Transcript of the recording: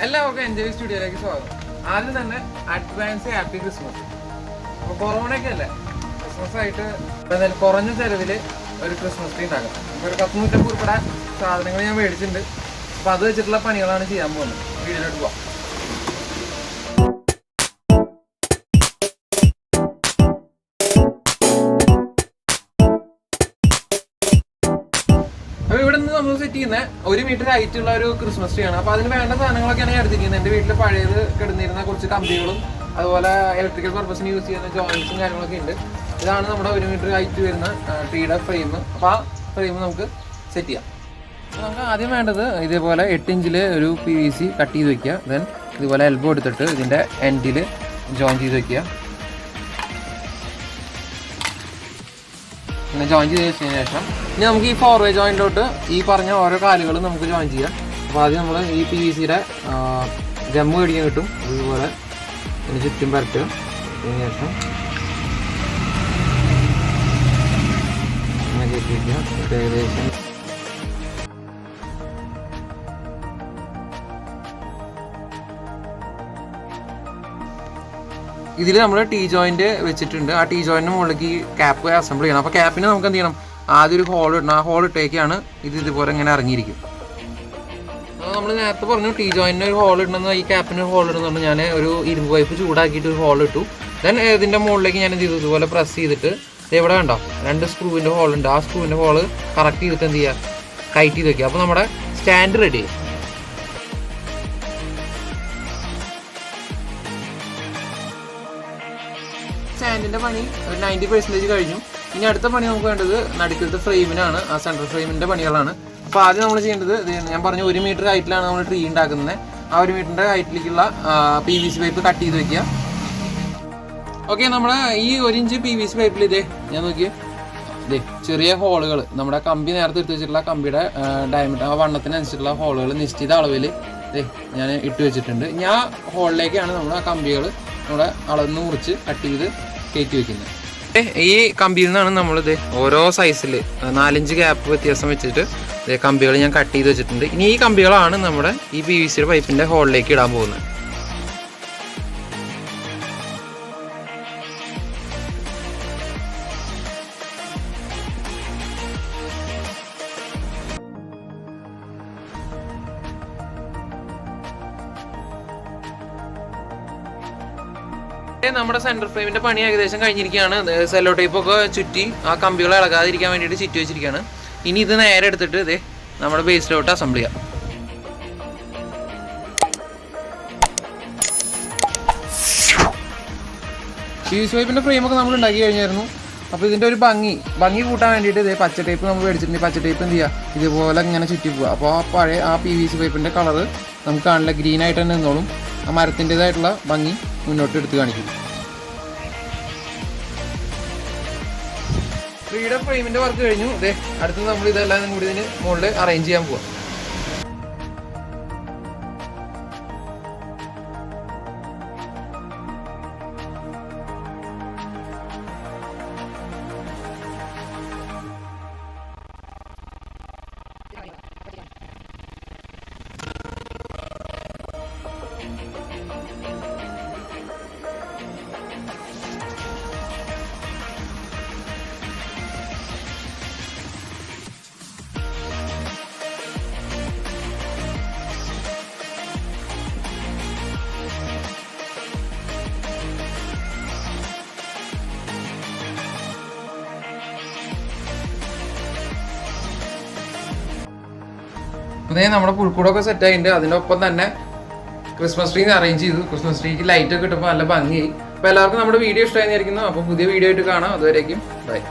എല്ലാവർക്കും എൻജോയ് സ്റ്റുഡിയോയിലേക്ക് സ്വാഗതം. ആദ്യം തന്നെ അഡ്വാൻസ് ഹാപ്പി ക്രിസ്മസ്. അപ്പോൾ കൊറോണയൊക്കെ അല്ലേ, ക്രിസ്മസ് ആയിട്ട് എന്തായാലും കുറഞ്ഞ ചെലവിൽ ഒരു ക്രിസ്മസ് ട്രീ ഉണ്ടാക്കാം. അപ്പോൾ ഒരു 150 ഉൾപ്പെടെ സാധനങ്ങൾ ഞാൻ മേടിച്ചിട്ടുണ്ട്. അപ്പോൾ അത് വെച്ചിട്ടുള്ള പണികളാണ് ചെയ്യാൻ പോകുന്നത്. വീഡിയോയിലോട്ട് പോവാം. അപ്പോൾ ഇവിടെ നിന്ന് നമ്മൾ സെറ്റ് ചെയ്യുന്ന 1 മീറ്റർ ഹൈറ്റ് ഉള്ള ഒരു ക്രിസ്മസ് ട്രീ ആണ്. അപ്പോൾ അതിന് വേണ്ട സാധനങ്ങളൊക്കെയാണ് ഞാൻ എടുത്തിരിക്കുന്നത്. എൻ്റെ വീട്ടിൽ പഴയത് കിടന്നിരുന്ന കുറച്ച് കമ്പികളും അതുപോലെ ഇലക്ട്രിക്കൽ പർപ്പസിന് യൂസ് ചെയ്യുന്ന ജോയിൻസും കാര്യങ്ങളൊക്കെ ഉണ്ട്. ഇതാണ് നമ്മുടെ 1 മീറ്റർ ഹൈറ്റ് വരുന്ന ട്രീയുടെ ഫ്രെയിം. അപ്പോൾ ആ ഫ്രെയിം നമുക്ക് സെറ്റ് ചെയ്യാം. നമുക്ക് ആദ്യം വേണ്ടത് ഇതേപോലെ 8 ഇഞ്ചിൽ ഒരു PVC കട്ട് ചെയ്ത് വയ്ക്കുക. ദെൻ ഇതുപോലെ എൽബോ എടുത്തിട്ട് ഇതിൻ്റെ എൻഡിൽ ജോയിൻ ചെയ്ത് വയ്ക്കുക. പിന്നെ ജോയിൻ ചെയ്ത് വെച്ചതിന് ശേഷം ഇനി നമുക്ക് ഈ ഫോർവേഡ് ജോയിൻറ്റിലോട്ട് ഈ പറഞ്ഞ ഓരോ കാലുകളും നമുക്ക് ജോയിൻ ചെയ്യാം. അപ്പോൾ ആദ്യം നമ്മൾ ഈ PVCയുടെ ഗമ്മ് മേടിക്കാൻ കിട്ടും. ഇതുപോലെ ഇതിന് ചുറ്റും പരട്ടുക. അതിന് ശേഷം ഇങ്ങനെ കയറ്റി വയ്ക്കുക. ഏകദേശം ഇതിൽ നമ്മൾ ടീ ജോയിൻറ്റ് വെച്ചിട്ടുണ്ട്. ആ ടീ ജോയിൻറ്റിന് മുകളിലേക്ക് ഈ ക്യാപ്പ് അസംബിൾ ചെയ്യണം. അപ്പോൾ ക്യാപ്പിന് നമുക്ക് എന്ത് ചെയ്യണം, ആദ്യം ഒരു ഹോൾ ഇടണം. ആ ഹോൾ ഇട്ടേക്കാണ് ഇത് ഇതുപോലെ ഇങ്ങനെ ഇറങ്ങിയിരിക്കും. അപ്പോൾ നമ്മൾ നേരത്തെ പറഞ്ഞു ടീ ജോയിൻറ്റിന് ഒരു ഹോൾ ഇടണമെന്ന്, ഈ ക്യാപ്പിന് ഒരു ഹോൾ ഇടുന്നുണ്ട്. ഞാൻ ഒരു ഇരുമ്പ് പൈപ്പ് ചൂടാക്കിയിട്ട് ഒരു ഹോൾ ഇട്ടു. ദെൻ ഇതിൻ്റെ മുകളിലേക്ക് ഞാൻ എന്ത് ചെയ്തു, ഇതുപോലെ പ്രസ് ചെയ്തിട്ട് ഇവിടെ കണ്ടോ 2 സ്ക്രൂവിൻ്റെ ഹോൾ ഉണ്ട്. ആ സ്ക്രൂവിൻ്റെ ഹോൾ കറക്റ്റ് ചെയ്തിട്ട് എന്ത് ചെയ്യുക, ടൈറ്റ് ചെയ്ത് വയ്ക്കുക. അപ്പോൾ നമ്മുടെ സ്റ്റാൻഡ് റെഡി ആയി. സ്റ്റാൻഡിൻ്റെ പണി ഒരു 90% കഴിഞ്ഞു. ഇനി അടുത്ത പണി നമുക്ക് വേണ്ടത് നടുക്കത്തെ ഫ്രെയിമിനാണ്. ആ സെൻട്രൽ ഫ്രെയിമിൻ്റെ പണികളാണ്. അപ്പോൾ ആദ്യം നമ്മൾ ചെയ്യേണ്ടത്, ഞാൻ പറഞ്ഞു 1 മീറ്റർ ഹൈറ്റിലാണ് നമ്മൾ ട്രീ ഉണ്ടാക്കുന്നത്. ആ 1 മീറ്ററിൻ്റെ ഹൈറ്റിലേക്കുള്ള PVC പൈപ്പ് കട്ട് ചെയ്ത് വയ്ക്കുക. ഓക്കെ, നമ്മുടെ ഈ 1 ഇഞ്ച് PVC പൈപ്പിൽ ഇതേ ഞാൻ നോക്കിയേ, ഇതേ ചെറിയ ഹോളുകൾ, നമ്മുടെ കമ്പി നേരത്തെ എടുത്ത് വെച്ചിട്ടുള്ള കമ്പിയുടെ ഡയമീറ്റർ, ആ വണ്ണത്തിനനുസരിച്ചുള്ള ഹോളുകൾ നിശ്ചിത അളവിൽ ഞാൻ ഇട്ട് വെച്ചിട്ടുണ്ട്. ഇനി ആ ഹോളിലേക്കാണ് നമ്മൾ ആ കമ്പികൾ നമ്മുടെ അളന്ന് മുറിച്ച് കട്ട് ചെയ്ത് കയറ്റി വെക്കുന്നത്. ഈ കമ്പിയിൽ നിന്നാണ് നമ്മളിത് ഓരോ സൈസിൽ 4 ഇഞ്ച് ഗ്യാപ്പ് വ്യത്യാസം വെച്ചിട്ട് കമ്പികൾ ഞാൻ കട്ട് ചെയ്ത് വെച്ചിട്ടുണ്ട്. ഇനി ഈ കമ്പികളാണ് നമ്മുടെ ഈ PVC പൈപ്പിൻ്റെ ഹോളിലേക്ക് ഇടാൻ പോകുന്നത്. നമ്മുടെ സെൻറ്റർ ഫ്രെയിമിൻ്റെ പണി ഏകദേശം കഴിഞ്ഞിരിക്കുകയാണ്. സെല്ലോ ടേപ്പൊക്കെ ചുറ്റി ആ കമ്പികൾ ഇളകാതിരിക്കാൻ വേണ്ടിയിട്ട് ചുറ്റി വെച്ചിരിക്കുകയാണ്. ഇനി ഇത് നേരെ എടുത്തിട്ട് ഇതേ നമ്മുടെ ബേസിലോട്ട് അസംബിൾ ചെയ്യാം. PVC പൈപ്പിൻ്റെ ഫ്രെയിമൊക്കെ നമ്മൾ ഉണ്ടാക്കി കഴിഞ്ഞായിരുന്നു. അപ്പോൾ ഇതിൻ്റെ ഒരു ഭംഗി കൂട്ടാൻ വേണ്ടിയിട്ട് ഇതേ പച്ച ടേപ്പ് നമ്മൾ മേടിച്ചിട്ടുണ്ട്. പച്ച ടേപ്പ് എന്ത് ചെയ്യുക, ഇതുപോലെ ഇങ്ങനെ ചുറ്റി പോവുക. അപ്പോൾ ആ പഴയ ആ PVC പൈപ്പിൻ്റെ കളറ് നമുക്ക് കാണില്ല, ഗ്രീനായിട്ട് തന്നെ നിന്നോളും. ആ മരത്തിൻ്റെതായിട്ടുള്ള ഭംഗി മുന്നോട്ട് എടുത്ത് കാണിക്കും. ട്രീയുടെ ഫ്രെയിമിൻ്റെ വർക്ക് കഴിഞ്ഞു. ഇതേ അടുത്ത് നമ്മൾ ഇതെല്ലാം കൂടി ഇതിന് മുകളിൽ അറേഞ്ച് ചെയ്യാൻ പോവാം. അതേ നമ്മുടെ പുൽക്കൂടൊക്കെ സെറ്റ് ആയിട്ടുണ്ട്. അതിൻ്റെ ഒപ്പം തന്നെ ക്രിസ്മസ് ട്രീ അറേഞ്ച് ചെയ്തു. ക്രിസ്മസ് ട്രീക്ക് ലൈറ്റ് ഒക്കെ ഇട്ടപ്പോൾ നല്ല ഭംഗിയായി. അപ്പോൾ എല്ലാവർക്കും നമ്മുടെ വീഡിയോ ഇഷ്ടമായിരിക്കുന്നു. അപ്പോൾ പുതിയ വീഡിയോ ആയിട്ട് കാണാം. അതുവരേക്കും ബൈ.